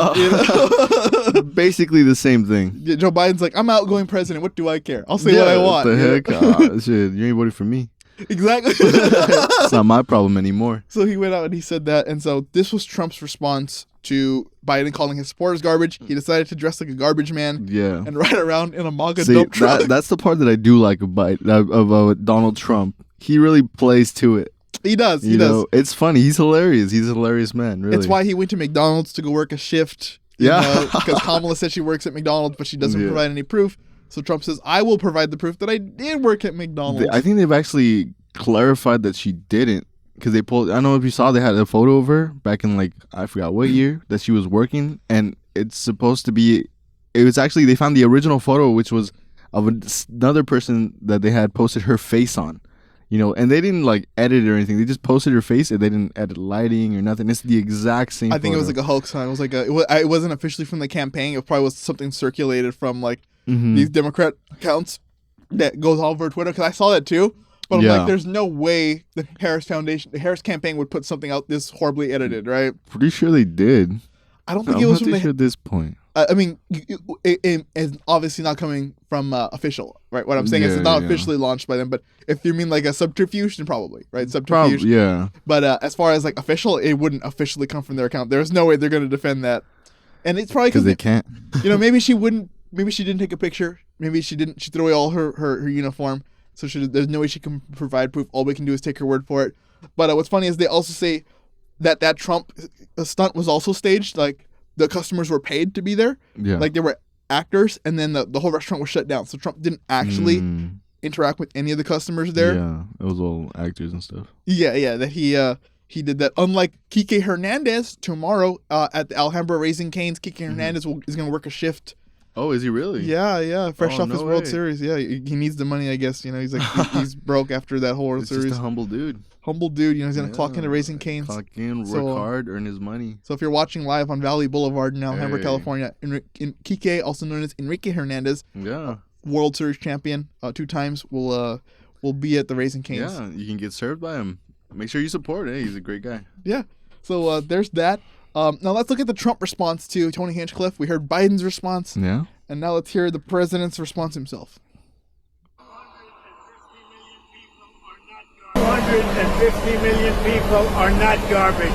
Basically the same thing. Joe Biden's like, I'm outgoing president. What do I care? I'll say what I want. What the heck? Shit, you ain't voting for me. Exactly. It's not my problem anymore. So he went out and he said that. And so this was Trump's response to Biden calling his supporters garbage. He decided to dress like a garbage man. Yeah. And ride around in a MAGA dump truck. That's the part that I do like of Donald Trump. He really plays to it. He does. He does. It's funny. He's hilarious. He's a hilarious man, really. It's why he went to McDonald's to go work a shift. Because Kamala said she works at McDonald's, but she doesn't provide any proof. So Trump says, I will provide the proof that I did work at McDonald's. I think they've actually clarified that she didn't. Because I don't know if you saw, they had a photo of her back in, I forgot what year, that she was working. And it's supposed to be, it was actually, they found the original photo, which was of another person that they had posted her face on. And they didn't edit it or anything. They just posted her face and they didn't edit lighting or nothing. It's the exact same. I think photo. it was like a hoax. It was it wasn't officially from the campaign. It probably was something circulated from these Democrat accounts that goes all over Twitter. Because I saw that too. But I'm like, there's no way the Harris campaign would put something out this horribly edited, right? Pretty sure they did. I don't think it was from sure at this point. I mean, it's obviously not coming from official, right? What I'm saying is it's not officially launched by them. But if you mean a subterfuge, then probably, right? Subterfuge. Yeah. But as far as official, it wouldn't officially come from their account. There's no way they're going to defend that. And it's probably because they can't. Maybe she wouldn't. Maybe she didn't take a picture. Maybe she didn't. She threw away all her uniform. So there's no way she can provide proof. All we can do is take her word for it. But what's funny is they also say that Trump stunt was also staged. The customers were paid to be there. Yeah. They were actors, and then the whole restaurant was shut down. So Trump didn't actually interact with any of the customers there. Yeah, it was all actors and stuff. Yeah, that he did that. Unlike Kike Hernandez, tomorrow at the Alhambra Raising Cane's, Kike Hernandez is going to work a shift. Oh, is he really? Yeah. Fresh off his World Series. Yeah, he needs the money, I guess. He's he's broke after that whole World Series. Just a humble dude. He's gonna clock into Raising Cane's. Clock in, work hard, earn his money. So if you're watching live on Valley Boulevard in Alhambra, California, Kike, also known as Enrique Hernandez, World Series champion 2 times, will be at the Raising Cane's. Yeah, you can get served by him. Make sure you support it. He's a great guy. Yeah. So there's that. Now let's look at the Trump response to Tony Hinchcliffe. We heard Biden's response. Yeah. And now let's hear the president's response himself. 150 million people are not garbage.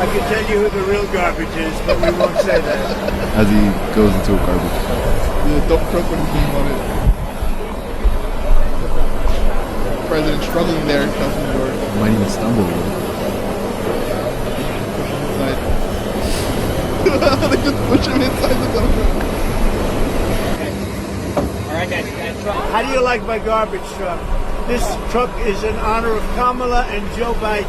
I can tell you who the real garbage is, but we won't say that. As he goes into a garbage. The dump truck when he's being on it. The president struggling there, passing the door. Might even stumble a little. They just push him inside the dump truck. Alright guys, how do you like my garbage truck? This truck is in honor of Kamala and Joe Biden.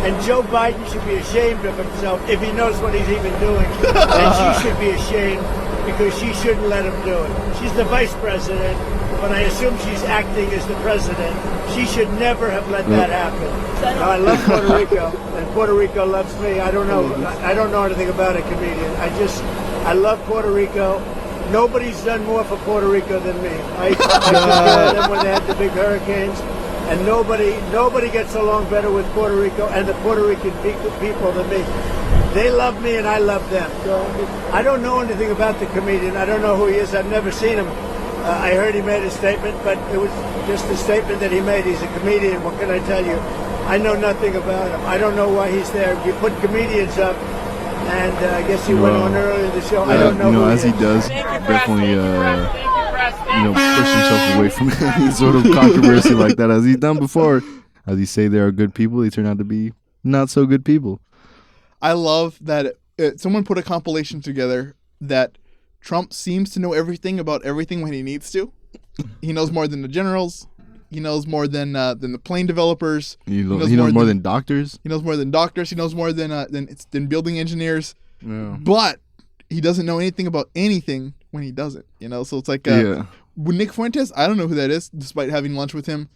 And Joe Biden should be ashamed of himself if he knows what he's even doing. And she should be ashamed because she shouldn't let him do it. She's the vice president, but I assume she's acting as the president. She should never have let that happen. I love Puerto Rico, and Puerto Rico loves me. I don't know anything about a comedian. I love Puerto Rico. Nobody's done more for Puerto Rico than me. I took care of them when they had the big hurricanes, and nobody gets along better with Puerto Rico and the Puerto Rican people than me. They love me and I love them. I don't know anything about the comedian. I don't know who he is. I've never seen him. I heard he made a statement, but it was just a statement that he made. He's a comedian. What can I tell you? I know nothing about him. I don't know why he's there. You put comedians up, and I guess he went on earlier in the show. I don't know. As he does, definitely, push himself away from any sort of controversy like that, as he's done before. As he say, there are good people, they turn out to be not so good people. I love that someone put a compilation together that Trump seems to know everything about everything when he needs to. He knows more than the generals. He knows more than the plane developers. He knows more than doctors. He knows more than doctors. He knows more than building engineers. Yeah. But he doesn't know anything about anything when he doesn't. So it's like Nick Fuentes. I don't know who that is, despite having lunch with him.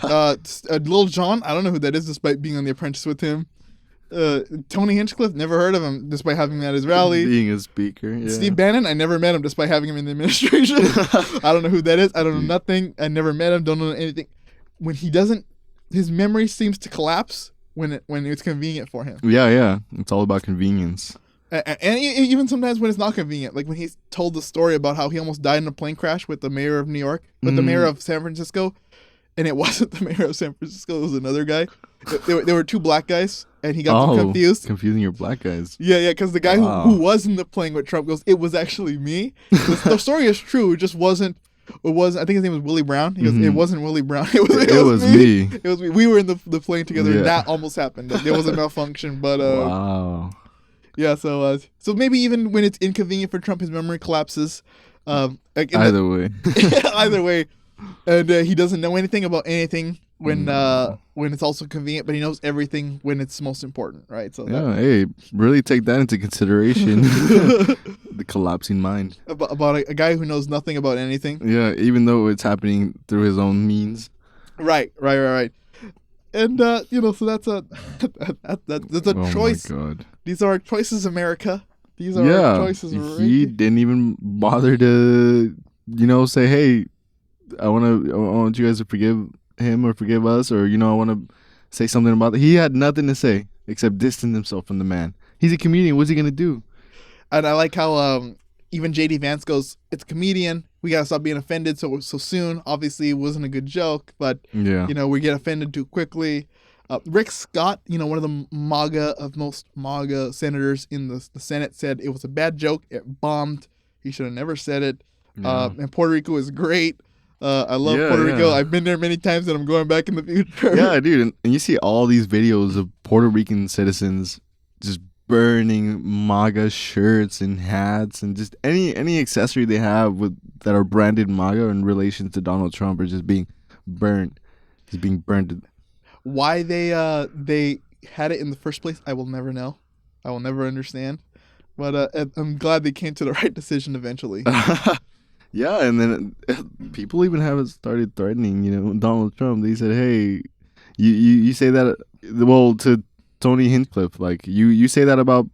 Lil Jon. I don't know who that is, despite being on The Apprentice with him. Tony Hinchcliffe, never heard of him, despite having him at his rally. Being a speaker. Yeah. Steve Bannon, I never met him, despite having him in the administration. I don't know who that is. I don't know nothing. I never met him. Don't know anything. When he doesn't, his memory seems to collapse when it's convenient for him. Yeah. It's all about convenience. And even sometimes when it's not convenient, like when he's told the story about how he almost died in a plane crash with the mayor of New York, with the mayor of San Francisco, and it wasn't the mayor of San Francisco, it was another guy. There were two black guys, and he got them confused. Confusing your black guys. Yeah, because the guy who was in the plane with Trump goes, it was actually me. The story is true, it just wasn't. It was. I think his name was Willie Brown. He goes, it wasn't Willie Brown. It was me. It was me. We were in the plane together, and that almost happened. There was a malfunction, but wow. Yeah, so maybe even when it's inconvenient for Trump, his memory collapses. Either way. Either way. And he doesn't know anything about anything when it's also convenient, but he knows everything when it's most important, right? So hey, really take that into consideration. The collapsing mind. About a guy who knows nothing about anything. Yeah, even though it's happening through his own means. Right. And so that's a choice. Oh my God. These are our choices, America. These are our choices. He didn't even bother to, say, hey, I want you guys to forgive him or forgive us, or I want to say something about it. He had nothing to say except distance himself from the man. He's a comedian. What's he gonna do? And I like how even JD Vance goes, "It's a comedian. We gotta stop being offended so soon." Obviously, it wasn't a good joke, but we get offended too quickly. Rick Scott, one of the most MAGA senators in the Senate, said it was a bad joke. It bombed. He should have never said it. And Puerto Rico is great. I love Puerto Rico. I've been there many times, and I'm going back in the future. Yeah, dude, and you see all these videos of Puerto Rican citizens just burning MAGA shirts and hats and just any accessory they have that are branded MAGA in relation to Donald Trump are just being burnt. Just being burned. Why they had it in the first place, I will never know. I will never understand. But I'm glad they came to the right decision eventually. Yeah, and then people even have started threatening, Donald Trump. They said, hey, you say that, to Tony Hinchcliffe, like, you say that about,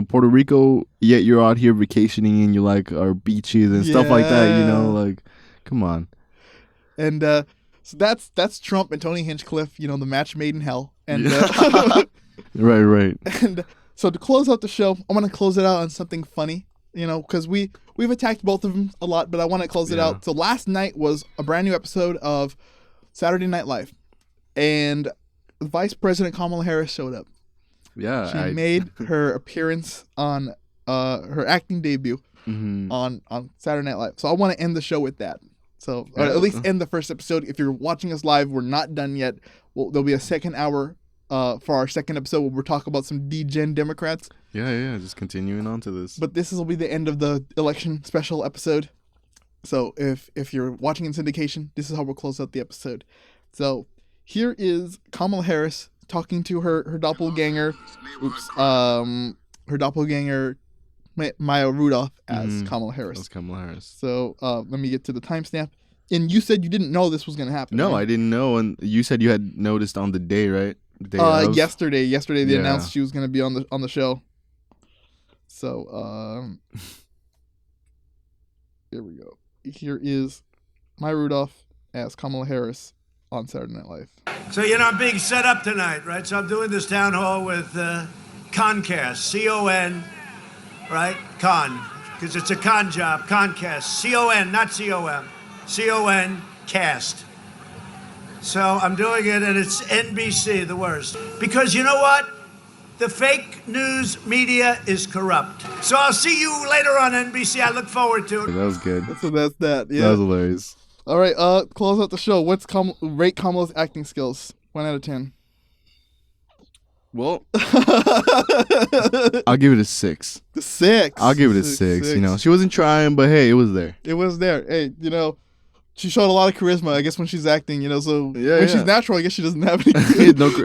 Puerto Rico, yet you're out here vacationing and you like our beaches and stuff like that, like, come on. And so that's Trump and Tony Hinchcliffe, the match made in hell. And Right. And so to close out the show, I want to close it out on something funny, because we've attacked both of them a lot, but I want to close it out. So last night was a brand new episode of Saturday Night Live, and Vice President Kamala Harris showed up. Yeah. She made her appearance on her acting debut on Saturday Night Live. So I want to end the show with that. So or at least end the first episode. If you're watching us live, we're not done yet. There'll be a second hour for our second episode where we'll talk about some degen Democrats. Yeah, just continuing on to this. But this will be the end of the election special episode. So if you're watching in syndication, this is how we'll close out the episode. So here is Kamala Harris talking to her doppelganger. Her doppelganger Maya Rudolph as Kamala Harris. As Kamala Harris. So let me get to the timestamp. And you said you didn't know this was going to happen. No, right? I didn't know. And you said you had noticed on the day, right? Yesterday they announced she was going to be on the show. So here we go. Here is Maya Rudolph as Kamala Harris on Saturday Night Live. So, I'm being set up tonight, right? So I'm doing this town hall with Concast, C-O-N, right? Con, because it's a con job, Concast, C-O-N, not C-O-M, C-O-N, cast. So I'm doing it, and it's NBC, the worst. Because you know what? The fake news media is corrupt. So I'll see you later on NBC. I look forward to it. That was good. So that's that. Yeah. That was hilarious. All right. Close out the show. Rate Kamala's acting skills? 1 out of 10. Well, I'll give it a 6. The 6. I'll give it a 6. You know, she wasn't trying, but hey, it was there. It was there. Hey, you know, she showed a lot of charisma, I guess, when she's acting, you know, so Yeah, when she's natural, I guess she doesn't have any.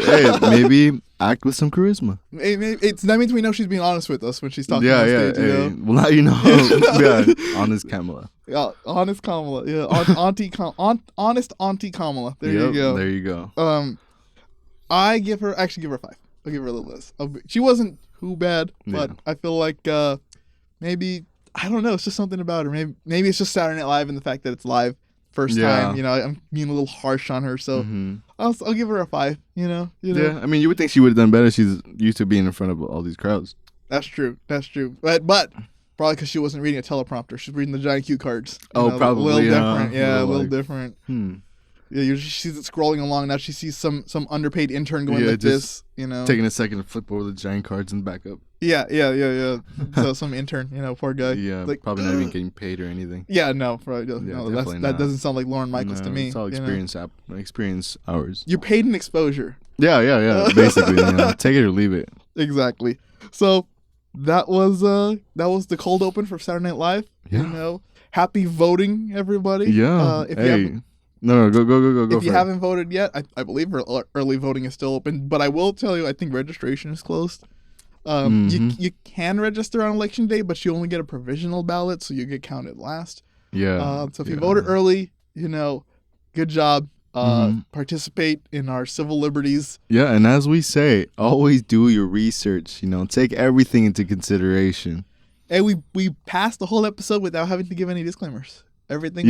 Hey, maybe act with some charisma. That means we know she's being honest with us when she's talking Yeah, on yeah. stage, you Hey, know? well, now you know. Yeah, honest Kamala. Yeah, honest Kamala. Yeah, honest Auntie Kamala. There you go. There you go. I give her 5. I'll give her a little less. She wasn't too bad, but I feel like maybe, I don't know, it's just something about her. Maybe it's just Saturday Night Live and the fact that it's live first time. You know, I'm being a little harsh on her, so I'll give her a 5. You know. Yeah, I mean, you would think she would have done better. She's used to being in front of all these crowds. That's true. But probably because she wasn't reading a teleprompter. She's reading the giant cue cards. Probably. A little different. Yeah, a little different. Yeah, usually she sees it scrolling along. Now she sees some underpaid intern going like this, you know. Taking a second to flip over the giant cards and back up. Yeah. So some intern, you know, poor guy. Yeah, like, probably not even getting paid or anything. Yeah, no, probably no, that doesn't sound like Lauren Michaels to me. It's all experience hours. You're paid in exposure. Yeah. Basically, you know, take it or leave it. Exactly. So that was the cold open for Saturday Night Live. Yeah. You know, happy voting, everybody. Yeah. If you haven't, No, go. If you haven't voted yet, I believe early voting is still open. But I will tell you, I think registration is closed. You can register on election day, but you only get a provisional ballot, so you get counted last. Yeah. So if you voted early, you know, good job. Participate in our civil liberties. Yeah, and as we say, always do your research. You know, take everything into consideration. And we passed the whole episode without having to give any disclaimers. Everything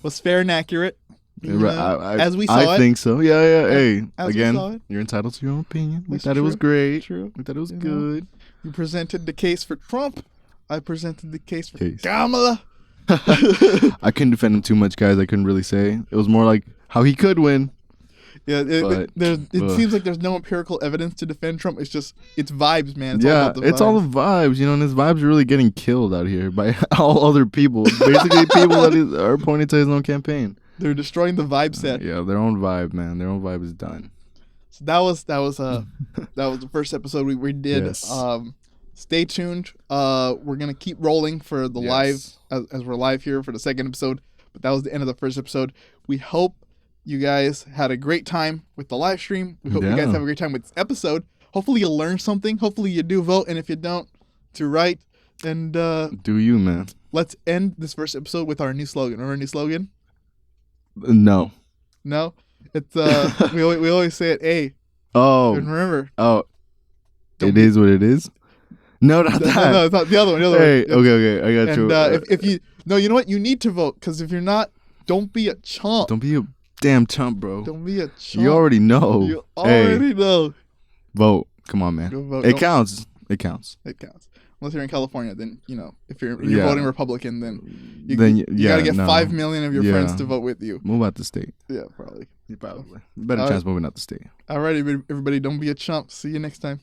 was fair and accurate. As we saw it. I think so. Yeah. Hey, as again, you're entitled to your own opinion. We thought true. it was great. True. We thought it was good. You presented the case for Trump. I presented the case for Kamala. I couldn't defend him too much, guys. I couldn't really say. It was more like how he could win. Yeah, it seems like there's no empirical evidence to defend Trump. It's vibes, man. It's all the vibes, you know, and his vibes are really getting killed out here by all other people. Basically, people that are pointing to his own campaign. They're destroying the vibe set. Yeah, their own vibe, man. Their own vibe is done. So that was the first episode we did. Yes. Stay tuned. We're gonna keep rolling for the live as we're live here for the second episode. But that was the end of the first episode. We hope you guys had a great time with the live stream. We hope you guys have a great time with this episode. Hopefully you'll learn something. Hopefully you do vote, and if you don't, to write. And do you, man? Let's end this first episode with our new slogan. Remember our new slogan? No. It's we always say it. Hey. Oh. And remember. Oh. It is what it is. No, not that. No, it's not the other one. Okay, I got you. And if you know what, you need to vote, because if you're not, don't be a chump. Don't be a damn chump, bro. Don't be a chump. You already know. You already know. Vote. Come on, man. Go vote. It counts. It counts. Unless you're in California, then if you're voting Republican, then you gotta get 5 million of your friends to vote with you. Move out the state. Yeah, probably. Better chance moving out the state. Alrighty, everybody, don't be a chump. See you next time.